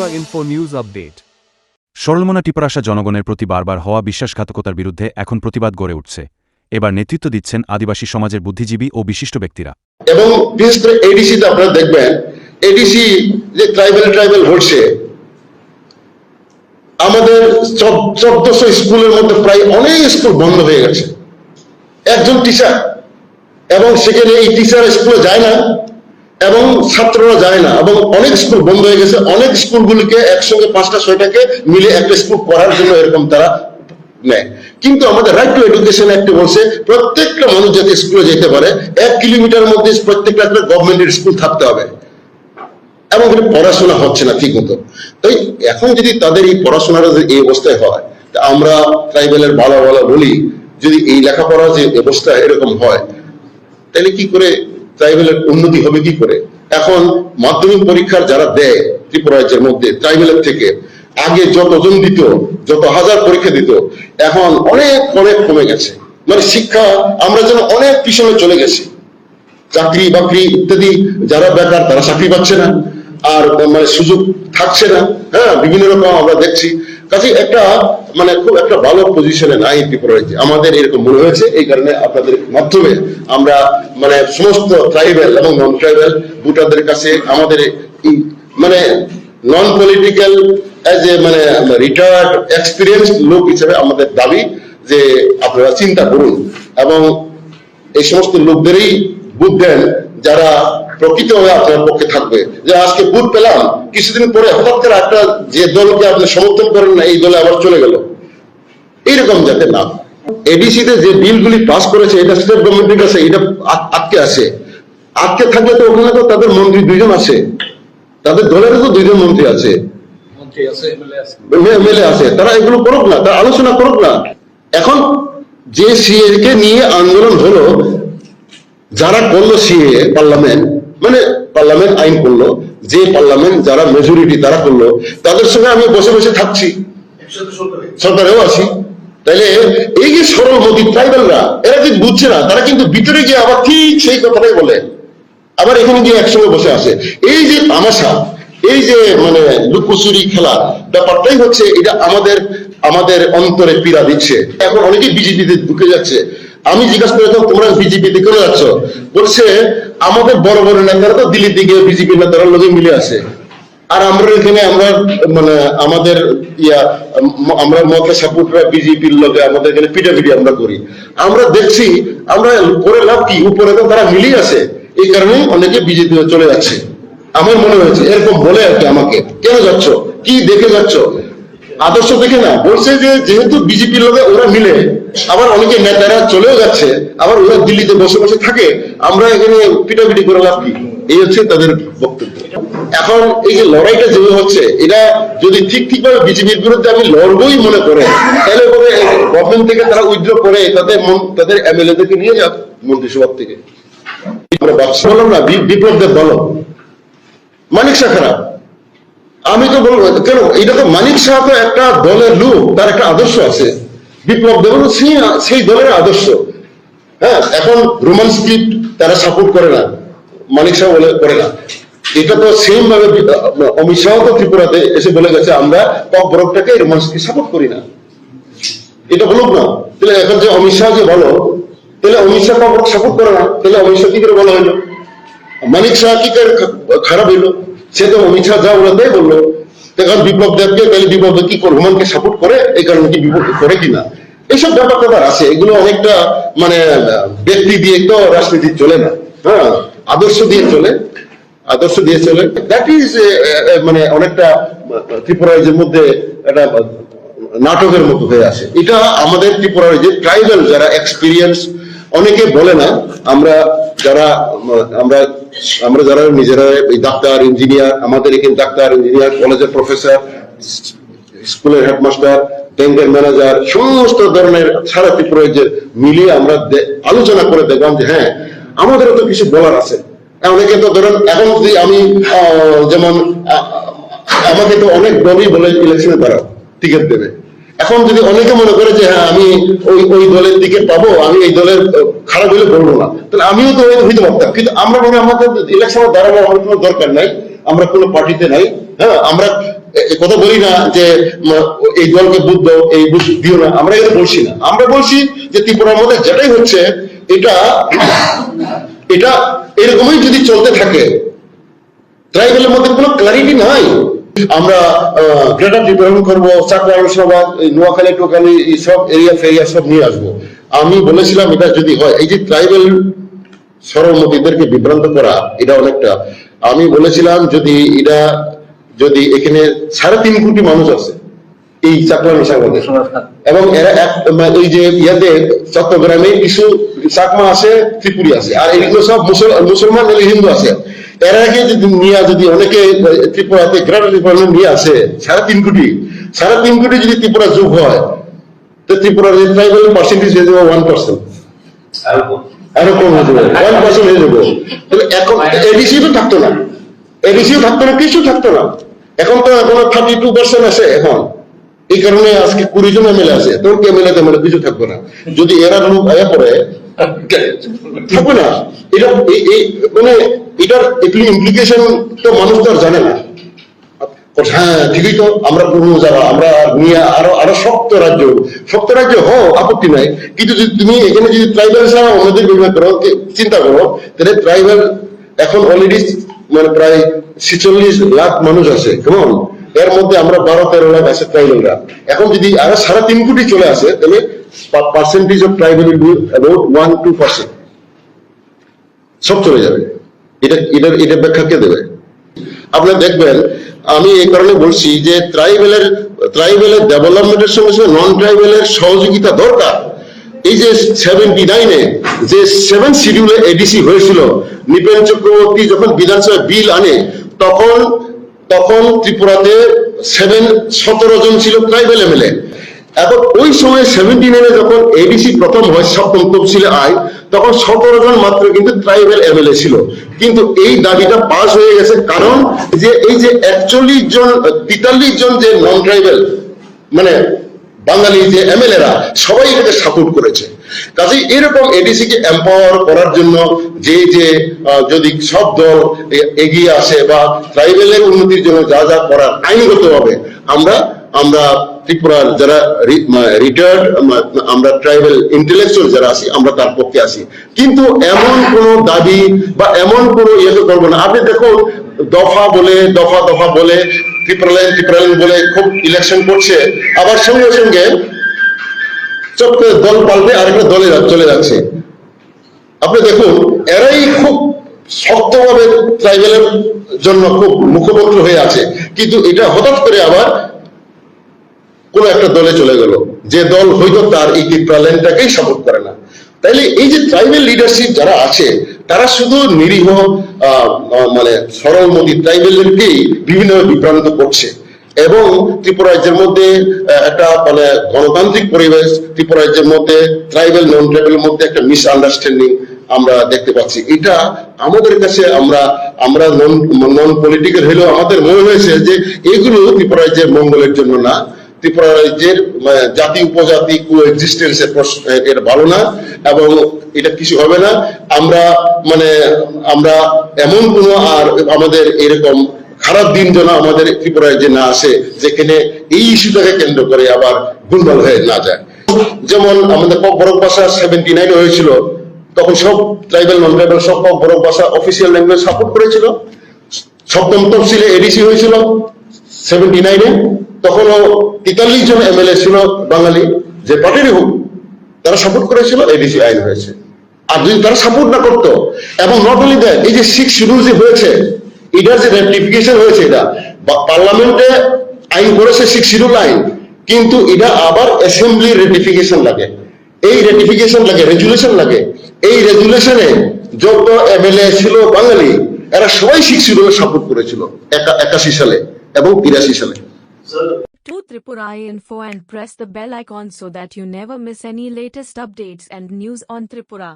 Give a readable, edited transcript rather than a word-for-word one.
Tripura info news update. সরলমনা টিপারাসা জনগণের প্রতি বারবার হওয়া বিশ্বাসঘাতকতার বিরুদ্ধে এখন প্রতিবাদ গড়ে উঠছে। এবার নেতৃত্ব দিচ্ছেন আদিবাসী সমাজের বুদ্ধিজীবী ও বিশিষ্ট ব্যক্তিরা। এবং বিশেষ করে এডিসিতে আপনারা দেখবেন, এডিসি যে ট্রাইবেল হচ্ছে, আমাদের 1400 স্কুলের মধ্যে প্রায় অনেক স্কুল বন্ধ হয়ে গেছে। একজন টিচার, এবং সেখানে এই টিচার স্কুলে যায় না এবং ছাত্ররা যায় না, এবং অনেক স্কুল বন্ধ হয়ে গেছে। অনেক স্কুলগুলিকে একসঙ্গে 5টা 6টাকে মিলে একটা স্কুল করার জন্য এরকম তারা নেয়। কিন্তু আমাদের রাইট টু এডুকেশন অ্যাক্ট বলছে প্রত্যেকটা মানুষ যাতে স্কুলে যেতে পারে, 1 কিলোমিটার মধ্যে প্রত্যেকটা একটা গভর্নমেন্টের স্কুল থাকতে হবে, এবং পড়াশোনা হচ্ছে না ঠিক মতো। তাই এখন যদি তাদের এই পড়াশোনার এই অবস্থায় হয়, আমরা ট্রাইবেলের ভালো বলি, যদি এই লেখাপড়ার যে অবস্থা এরকম হয়, তাহলে কি করে ট্রাইবেলের উন্নতি হবে কি করে? এখন মাধ্যমিক পরীক্ষার যারা দেয় ত্রিপুরা রাজ্যের মধ্যে ট্রাইবেলের থেকে, আগে যতজন দিত, যত হাজার পরীক্ষা দিত, এখন অনেক কমে গেছে। মানে শিক্ষা আমরা যেন অনেক পিছনে চলে গেছি। চাকরি বাকরি ইত্যাদি, যারা বেকার তারা চাকরি পাচ্ছে না, আর মানে সুযোগ থাকছে না। হ্যাঁ, বিভিন্ন রকম আমরা দেখছি। কাজে একটা মানে খুব একটা ভালো পজিশনে নাই ত্রিপুরা রাজ্যে, আমাদের এরকম মনে হয়েছে। এই কারণে আপনাদের মাধ্যমে আমরা মানে সমস্ত ট্রাইবেল এবং নন ট্রাইবেল ভোটারদের কাছে আমাদের মানে নন পলিটিক্যাল এজ এ মানে রিটায়ার্ড এক্সপিরিয়েন্স লোক হিসেবে আমাদের দাবি যে আপনারা চিন্তা করুন এবং এই সমস্ত লোকদেরই ভোট দেন যারা প্রকৃতভাবে আপনার পক্ষে থাকবে। যে আজকে ভোট পেলাম, কিছুদিন পরে হঠাৎ করে একটা যে দলকে আপনি সমর্থন করেন না, এই দলে আবার চলে গেল, এইরকম যাতে না। এডিসিতে যে বিলগুলি পাস করেছে, এটা স্টেট গভর্নমেন্টের কাছে এটা আটকে থাকলে তো ওখানে তো তাদের মন্ত্রী 2জন আছে, তাদের দলেরও তো 2জন মন্ত্রী আছে, এমএলএ আছে। তারা এগুলো করুক না, তারা আলোচনা করুক না। এখন যে সিএ কে নিয়ে আন্দোলন হলো, যারা করলো সিএ পার্লামেন্ট, মানে পার্লামেন্ট আইন করলো, যে পার্লামেন্ট যারা মেজরিটি তারা করলো, তাদের সঙ্গে আমি বসে বসে থাকছি, সরকারেও আছি। তাইলে এই যে সরল মোদী ট্রাইবেলরা, এরা কিন্তু বুঝছে না, তারা কিন্তু ভিতরে গিয়ে আবার ঠিক সেই কথাটাই বলে, আবার এখানে গিয়ে একসঙ্গে বসে আছে। এই যে তামাশা, এই যে মানে লুকোচুরি খেলা ব্যাপারটাই হচ্ছে, এটা আমাদের অন্তরে পীড়া দিচ্ছে। এখন অনেকেই বিজেপিতে ঢুকে যাচ্ছে। আমি জিজ্ঞাসা করেছিলাম তোমরা বিজেপিতে কেন যাচ্ছ? বলছে আমাদের বড় বড় নেতারা তো দিল্লির দিকে বিজেপি নেতারা লোকে মিলে আছে, আর আমরা এখানে আমরা মানে আমাদের আমরা মতে সাপোর্টরা বিজেপির লোকে আমাদের এখানে পিটাপিটি আমরা করি। আমরা দেখছি আমরা করে লাভ কি, উপরে তো তারা মিলিয়ে আছে, এই কারণে অনেকে বিজেপি চলে যাচ্ছে। আমার মনে হয়েছে এরকম বলে আর কি, আমাকে কেন যাচ্ছ, কি দেখে যাচ্ছ? আদর্শ দেখে না, বলছে যে যেহেতু বিজেপির লোকে ওরা মিলে, আবার অনেকে নেতারা চলেও যাচ্ছে, আবার ওরা দিল্লিতে বসে বসে থাকে, আমরা এখানে পিটাপিটি করে লাভ কি, এই হচ্ছে তাদের বক্তব্য। এখন এই যে লড়াইটা যেভাবে হচ্ছে, এটা যদি ঠিকভাবে বিজেপির বিরুদ্ধে আমি লড়বই মনে করে, তাহলে গভর্নমেন্ট থেকে তারা উইথড্র করে তাদের এমএলএ থেকে নিয়ে যাক মন্ত্রিসভা থেকে। বললাম না বিপ্লব দেব বলো, মানিক শাহ খারাপ, আমি তো বলবো কেন, এটা তো মানিক শাহ তো একটা দলের লোক, তার একটা আদর্শ আছে। বিপ্লব দেব সেই দলের আদর্শ। হ্যাঁ, এখন রোমান স্ক্রিপ্ট তারা সাপোর্ট করে না, মানিক শাহ করে না। এটা তো সেম ভাবে অমিত শাহ তো ত্রিপুরাতে এসে বলে গেছে আমরা টপ ব্লকটাকে রোমান স্ক্রিপ্ট সাপোর্ট করি না, এটা বলুক না। তাহলে এখন যে অমিত শাহ যে বলো, তাহলে Amit Shah top block support করে না, তাহলে অমিত শাহ কি করে বলা হইলো? মানিক শাহ কি করে খারাপ হইলো? সে তো অমিত শাহ যা বলে তাই বললো। এখন বিপ্লব দেবকে, তাহলে বিপ্লব কি রোমানকে সাপোর্ট করে, এই কারণে কি বিপ্লব করে কিনা, এইসব ব্যাপারটা তার আছে। এগুলো অনেকটা মানে ব্যক্তি দিয়ে তো রাজনীতি চলে না। হ্যাঁ, আদর্শ দিয়ে চলে। দ্যাট ইজ মানে অনেকটা ত্রিপুরা রাজ্যের মধ্যে একটা নাটকের মতো হয়ে আসে। এটা আমাদের ত্রিপুরা রাজ্যে ট্রাইবাল যারা এক্সপিরিয়েন্স, অনেকে বলে না, আমরা যারা নিজেরা ডাক্তার ইঞ্জিনিয়ার, আমাদের এখানে ডাক্তার ইঞ্জিনিয়ার, কলেজের প্রফেসর, স্কুলের হেডমাস্টার, ব্যাংকের ম্যানেজার, সমস্ত ধরনের সারা ত্রিপুরা রাজ্যের মিলিয়ে আমরা আলোচনা করে দেখলাম যে হ্যাঁ, আমাদেরও তো কিছু বলার আছে। অনেকে তো ধরেন এখন যদি আমি যেমন আমাকে তো অনেক দলই বলে ইলেকশনে দাঁড়াও, টিকিট দেবে। এখন যদি অনেকে মনে করে যে হ্যাঁ আমি ওই দলের টিকিট পাবো, আমি এই দলের খারাপ হলে বলবো না, তাহলে আমিও তো হইতে পারতাম। কিন্তু আমরা মনে আমাদের ইলেকশনে দাঁড়াবো, আমার কোনো দরকার নাই, আমরা কোনো পার্টিতে নাই, হ্যাঁ, আমরা কথা বলি না যে এই দলকে বুথ দাও, এই বুথ দিও না, আমরা এটা বলছি না। আমরা বলছি যে ত্রিপুরার মধ্যে যেটাই হচ্ছে এটা এটা এরকমই যদি চলতে থাকে, ট্রাইবেলের মধ্যে কোনো ক্লারিটি নাই। আমরা গ্রেটার ডেভেলপমেন্ট করবো, চাকরা আলোচনাবাদ, নোয়াখালী টোকালি সব এরিয়া ফেরিয়া সব নিয়ে আসবো। আমি বলেছিলাম এটা যদি হয়, এই যে ট্রাইবেল সরমতিদেরকে বিভ্রান্ত করা, এটা অনেকটা, আমি বলেছিলাম যদি এখানে 3.5 কোটি মানুষ আছে এই চাকরা মিশাবাদে, এবং এরা এই যে ইয়াতে চট্টগ্রামে কিছু চাকমা আছে, ত্রিপুরি আছে, আর এগুলো সব মুসলমান হিন্দু আছে। এরাকে যদি নিয়ে যদি অনেকে ত্রিপুরাতে গ্রেটার ত্রিপুরা নিয়ে আসে 3.5 কোটি যদি ত্রিপুরা যোগ হয়, তো ত্রিপুরার ট্রাইবেল পার্সেন্টেজ হয়ে যাবে 1%, আরো কম হয়ে যাবে, 1% হয়ে যাবে। তাহলে এখন এডিসি তো থাকতো না, কিছু থাকতো না। এখন তো এখন 32% আছে এখন। এই কারণে আজকে 20 জন এমএলএ আছে, তোর কে এমএলএ তেমএলএ কিছু থাকবে না। যদি এরা লোক আয়া পড়ে থাকবে না। এটা মানে এটার ইমপ্লিকেশন তো মানুষ তো আর জানে না। হ্যাঁ ঠিকই তো, আমরা পুরনো যারা, আমরা নিয়ে আরো শক্ত রাজ্য হও, আপত্তি নাই। কিন্তু যদি তুমি এখানে যদি ট্রাইবেল ছাড়া অন্যদের বিভাগ করো, চিন্তা করো, তাহলে ট্রাইবেল এখন অলরেডি মানে প্রায় 46 লাখ মানুষ আছে, কেমন? এর মধ্যে আমরা 12-13 লাখ আছে ট্রাইবেলরা। এখন যদি আরো 3.5 কোটি চলে আসে, তাহলে percentage of tribal will be about 1-2%, সব চলে যাবে। এটা ব্যাখ্যা কে দেবে? আপনারা দেখবেন, আমি এই কারণে বলছি যে ট্রাইবেলের ডেভেলপমেন্টের সঙ্গে সঙ্গে নন ট্রাইবেলের সহযোগিতা দরকার। এই যে 79-এ যে 7 শিডিউলে এডিসি হয়েছিল, নৃপেন চক্রবর্তী যখন বিধানসভা বিল আনে, তখন ত্রিপুরাতে 17 জন ছিল ট্রাইবেল এমএলএ। এখন ওই সময় 79-এ যখন এডিসি প্রথম হয়, সপ্তম তফসিলে আয়, তখন 17 জন মাত্র কিন্তু ট্রাইবেল এমএলএ ছিল। কিন্তু এই দাবিটা পাস হয়ে গেছে, কারণ যে এই যে 43 জন যে নন ট্রাইবেল মানে বাঙালি যে এমএলএরা, সবাই এটাকে সাপোর্ট করেছে। কাজে এরকম এডিসি কে এম্পাওয়ার করার জন্য যে যদি সব দল এগিয়ে আসে বা ট্রাইবেলের উন্নতির জন্য যা যা করার আইনগতভাবে, আমরা ত্রিপুরার যারা রিটায়ার্ড, আমরা ট্রাইবেল ইন্টেলেকচুয়াল যারা আছি, আমরা তার পক্ষে আছি। কিন্তু এমন কোন দাবি বা এমন কোন ইয়ে করবো না। আপনি দেখুন, দফা বলে ত্রিপুরালাইন বলে খুব ইলেকশন করছে, আবার সঙ্গে সঙ্গে চট করে দল পাল্টে আরেকটা দলে চলে যাচ্ছে। আপনি দেখুন, এরাই খুব শক্তভাবে ট্রাইবেলের জন্য খুব মুখপত্র হয়ে আছে, কিন্তু এটা হঠাৎ করে আবার কোন একটা দলে চলে গেল, যে দল হয়তো তার এই ত্রিপুরালাইনটাকেই সাপোর্ট করে না। তাইলে এই যে ট্রাইবেল লিডারশিপ যারা আছে, তারা শুধু নিরীহ মানে সরলমতি ট্রাইবেলদেরকেই বিভিন্নভাবে বিভ্রান্ত করছে। এবং ত্রিপুরা রাজ্যের মধ্যে একটা মানে গণতান্ত্রিক পরিবেশ, ত্রিপুরা রাজ্যের মধ্যে ট্রাইবেল নন ট্রাইবেলের মধ্যে একটা মিসআন্ডারস্ট্যান্ডিং আমরা দেখতে পাচ্ছি। এটা আমাদের কাছে আমরা নন পলিটিক্যাল হলেও আমাদের মনে হয়েছে যে এগুলো ত্রিপুরা রাজ্যের মঙ্গলের জন্য না, ত্রিপুরা রাজ্যের জাতি উপজাতি কোএক্সিস্টেন্সের এটা ভালো না, এবং এটা কিছু হবে না। আমরা এমন কোন আর আমাদের এরকম খারাপ দিন যেন আমাদের ত্রিপুরা রাজ্যে না আসে, যেখানে এই ইস্যুটাকে কেন্দ্র করে আবার গুলমাল হয়ে না যায়। যেমন আমাদের বড় ভাষা 79-এ হয়েছিল, তখন সব ট্রাইবেল নন ট্রাইবেল সব বড় ভাষা অফিসিয়াল ল্যাঙ্গুয়েজ সাপোর্ট করেছিল। সপ্তম তফসিলে এডিসি হয়েছিল 79-এ, তখনও 43 জন এমএলএ ছিল বাঙালি, যে পার্টিরই হোক, তারা সাপোর্ট করেছিল, এডিসি আইন হয়েছে। আর যদি তারা সাপোর্ট না করতো, এবং নট অনলি দ্যাট, এই যে 6 শিডিউল যে হয়েছে, এটার যে রেটিফিকেশন হয়েছে, এটা পার্লামেন্টে আইন করেছে 6 শিডিউল আইন, কিন্তু এটা আবার অ্যাসেম্বলি রেটিফিকেশন লাগে, এই রেটিফিকেশন লাগে, রেজুলেশন লাগে। এই রেজুলেশনে যত এমএলএ ছিল বাঙালি, এরা সবাই 6 শিডিউলে সাপোর্ট করেছিল 81 সালে এবং 83 সালে। To Tripura Info and press the bell icon so that you never miss any latest updates and news on Tripura.